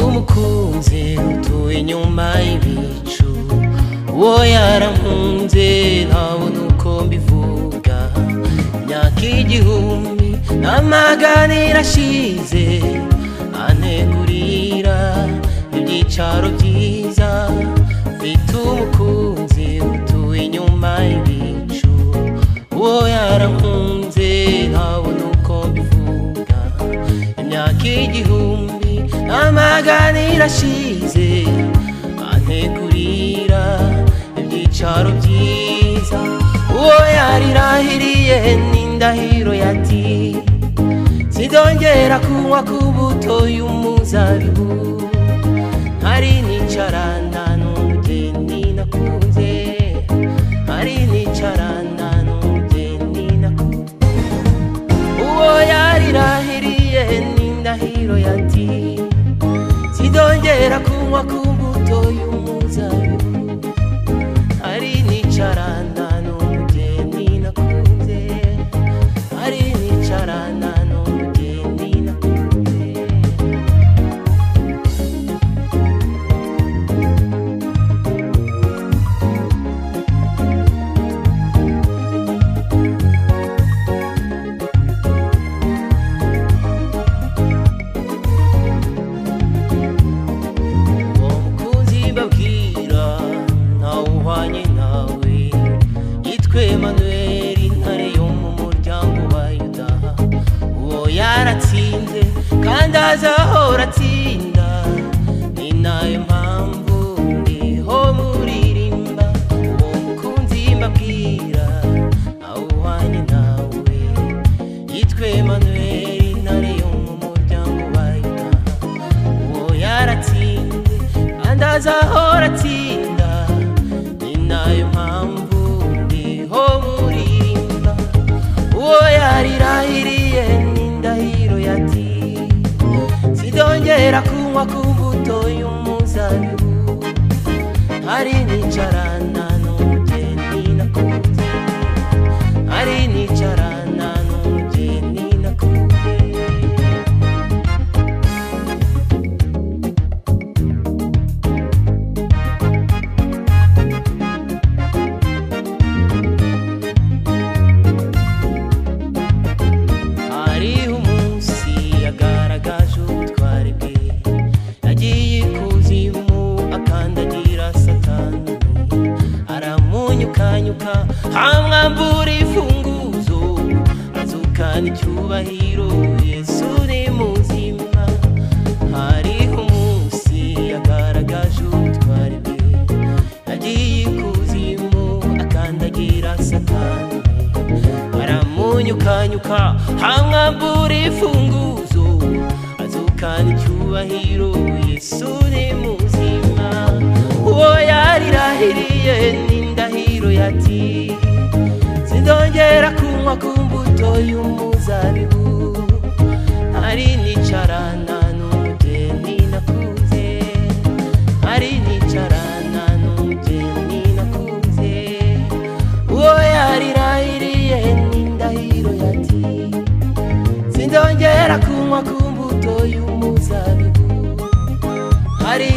umukunzi utuye inyuma y'ibicu, uwo yarankunze ntabona uko mbivuga. Imyaka igihumbi n'amagana irashize, antegurira ibyicaro byiza. Mfite umukunzi utuye inyuma y'ibicu, uwo yarankunze ntabona uko mbivuga. Imyaka igihumbi n'amagana irashize, antegurira ibyicaro byiza. Uwo yarirahiriye n'indahiro yati, sinzongera kunywa ku mbuto y'umuzabibu. Hari nicarana n'umugeni nakunze, hari nicarana n'umugeni nakunze. Uwo yarirahiriye n'indahiro yati, sinzongera kunywa ku mbuto y'umuzabibu. Hari nicarana n'umugeni nakunze, hari nicarana n'umugeni nakunze. Emmanuel, intare yo mu muryango wa Yuda. Uwo yaratsinze kandi azahora atsinda, ni nayo mpamvu ndiho muririmba. Uwo mukunzi mbabwira ntawuhwanye nawe, yitwa Emmanuel, intare yo mu muryango wa Yuda. Uwo yaratsinze kandi azahora atsinda, ni nayo mpamvu muririmba. Uwo yarirahiriye n'indahiro yati, sinzongera kunywa ku mbuto y'umuzabibu. Hari nicarana n'umugeni nakunze, hari nicarana n'umugeni nakunze. Amwambura ifunguzo, azukana icyubahiro. Yesu ni muzima. Hariho umunsi yagaragaje ubutwari bwe, yagiye ikuzimu akandagira Satani, aramunyukanyuka. Amwambura ifunguzo, azukana icyubahiro. Yesu ni muzima. Uwo yarirahiriye n'indahiro yati, sinzongera kunywa ku mbuto y'umuzabibu. Hari nicarana n'umugeni nakunze, hari nicarana n'umugeni nakunze. Uwo yarirahiriye n'indahiro yati, sinzongera kunywa ku mbuto y'umuzabibu. Hari